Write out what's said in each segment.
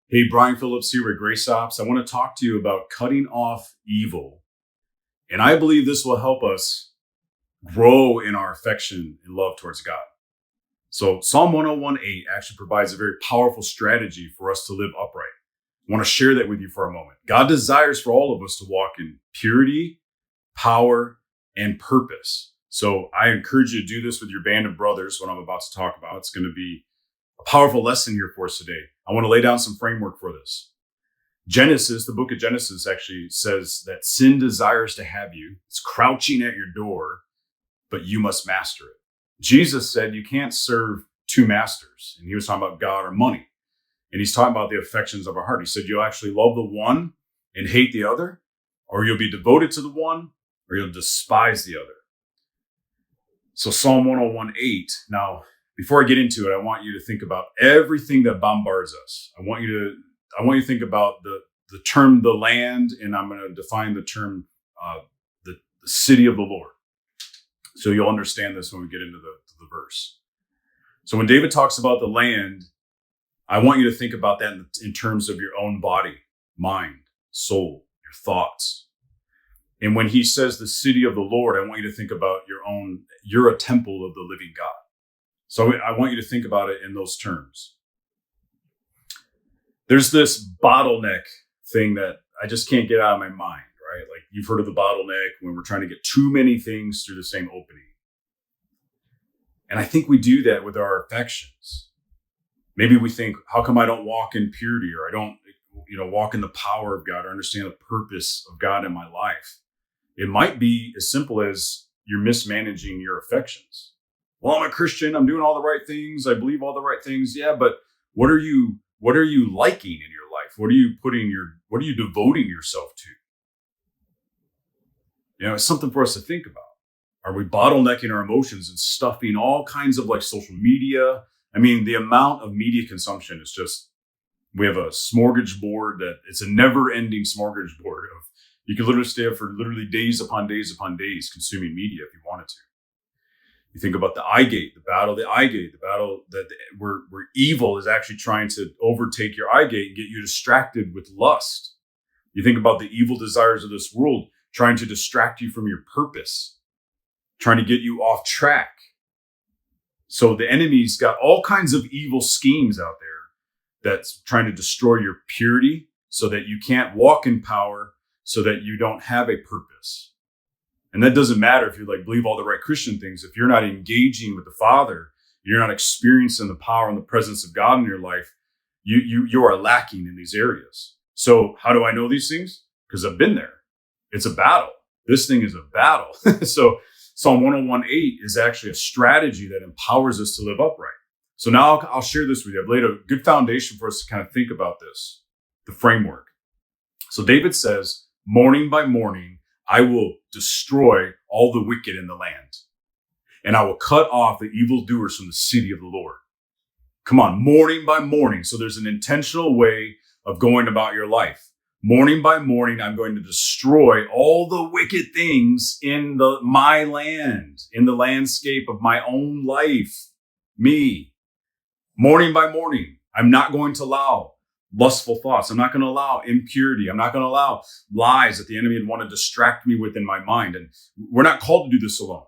Hey, Brian Phillips here with Grace Ops. I want to talk to you about cutting off evil. And I believe this will help us grow in our affection and love towards God. So Psalm 101:8 actually provides a very powerful strategy for us to live upright. I want to share that with you for a moment. God desires for all of us to walk in purity, power, and purpose. So I encourage you to do this with your band of brothers, what I'm about to talk about. It's going to be a powerful lesson here for us today. I want to lay down some framework for this. Genesis, the book of Genesis actually says that sin desires to have you. It's crouching at your door, but you must master it. Jesus said you can't serve two masters. And he was talking about God or money. And he's talking about the affections of our heart. He said you'll actually love the one and hate the other, or you'll be devoted to the one, or you'll despise the other. So Psalm 101:8. Now, before I get into it, I want you to think about everything that bombards us. I want you to think about the term the land, and I'm going to define the term the city of the Lord. So you'll understand this when we get into the verse. So when David talks about the land, I want you to think about that in terms of your own body, mind, soul, your thoughts. And when he says the city of the Lord, I want you to think about you're a temple of the living God. So I want you to think about it in those terms. There's this bottleneck thing that I just can't get out of my mind, right? Like you've heard of the bottleneck when we're trying to get too many things through the same opening. And I think we do that with our affections. Maybe we think, how come I don't walk in purity, or I don't, walk in the power of God, or understand the purpose of God in my life? It might be as simple as you're mismanaging your affections. Well, I'm a Christian. I'm doing all the right things. I believe all the right things. Yeah, but what are you liking in your life? What are you devoting yourself to? It's something for us to think about. Are we bottlenecking our emotions and stuffing all kinds of like social media? I mean, the amount of media consumption is just, we have a smorgasbord that it's a never ending smorgasbord of, you could literally stay up for literally days upon days upon days consuming media if you wanted to. You think about the eye gate, the battle of the eye gate, the battle where evil is actually trying to overtake your eye gate and get you distracted with lust. You think about the evil desires of this world trying to distract you from your purpose, trying to get you off track. So the enemy's got all kinds of evil schemes out there that's trying to destroy your purity so that you can't walk in power, so that you don't have a purpose. And that doesn't matter if you believe all the right Christian things. If you're not engaging with the Father, you're not experiencing the power and the presence of God in your life, you are lacking in these areas. So how do I know these things? Because I've been there. It's a battle. This thing is a battle. So Psalm 101:8 is actually a strategy that empowers us to live upright. So now I'll share this with you. I've laid a good foundation for us to kind of think about this, the framework. So David says, morning by morning, I will destroy all the wicked in the land, and I will cut off the evildoers from the city of the Lord. Come on, morning by morning. So there's an intentional way of going about your life. Morning by morning, I'm going to destroy all the wicked things in my land, in the landscape of my own life, me. Morning by morning, I'm not going to allow lustful thoughts. I'm not going to allow impurity. I'm not going to allow lies that the enemy would want to distract me with in my mind. And we're not called to do this alone.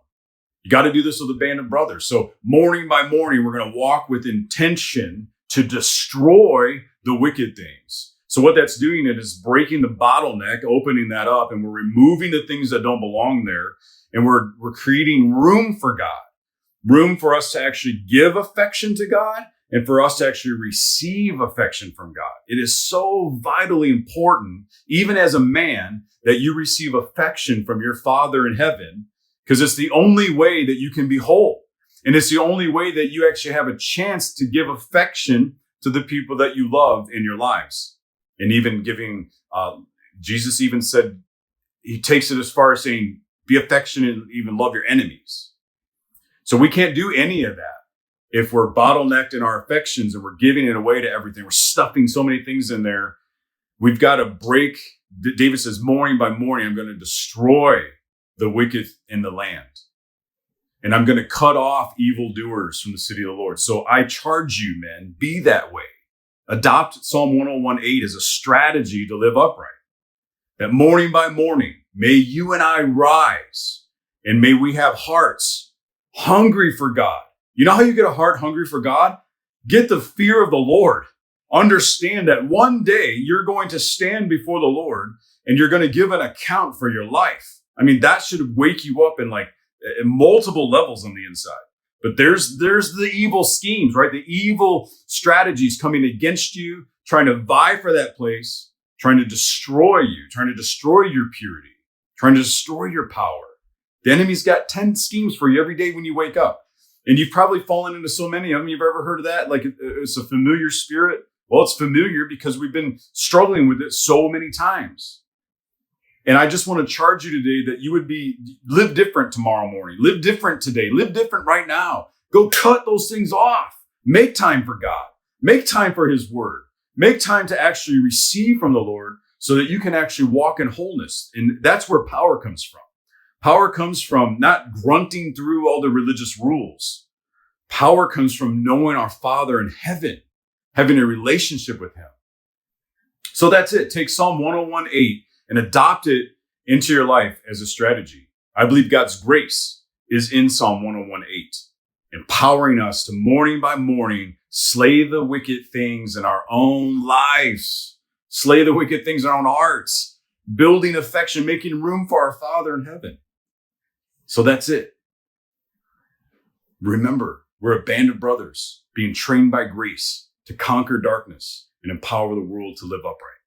You got to do this with a band of brothers. So morning by morning, we're going to walk with intention to destroy the wicked things. So what that's doing is breaking the bottleneck, opening that up, and we're removing the things that don't belong there. And we're creating room for God, room for us to actually give affection to God, and for us to actually receive affection from God. It is so vitally important, even as a man, that you receive affection from your Father in heaven, because it's the only way that you can be whole. And it's the only way that you actually have a chance to give affection to the people that you love in your lives. And even giving, Jesus even said, he takes it as far as saying, be affectionate and even love your enemies. So we can't do any of that if we're bottlenecked in our affections and we're giving it away to everything. We're stuffing so many things in there. We've got to break. David says, morning by morning, I'm going to destroy the wicked in the land. And I'm going to cut off evildoers from the city of the Lord. So I charge you, men, be that way. Adopt Psalm 101:8 as a strategy to live upright. That morning by morning, may you and I rise, and may we have hearts hungry for God. You know how you get a heart hungry for God? Get the fear of the Lord. Understand that one day you're going to stand before the Lord and you're going to give an account for your life. I mean, that should wake you up in multiple levels on the inside. But there's the evil schemes, right? The evil strategies coming against you, trying to vie for that place, trying to destroy you, trying to destroy your purity, trying to destroy your power. The enemy's got 10 schemes for you every day when you wake up. And you've probably fallen into so many of them. You've ever heard of that? Like it's a familiar spirit. Well, it's familiar because we've been struggling with it so many times. And I just want to charge you today that you would live different tomorrow morning. Live different today. Live different right now. Go cut those things off. Make time for God. Make time for his word. Make time to actually receive from the Lord so that you can actually walk in wholeness. And that's where power comes from. Power comes from not grunting through all the religious rules. Power comes from knowing our Father in heaven, having a relationship with him. So that's it. Take Psalm 101:8 and adopt it into your life as a strategy. I believe God's grace is in Psalm 101:8, empowering us to morning by morning slay the wicked things in our own lives, slay the wicked things in our own hearts, building affection, making room for our Father in heaven. So that's it. Remember, we're a band of brothers being trained by grace to conquer darkness and empower the world to live upright.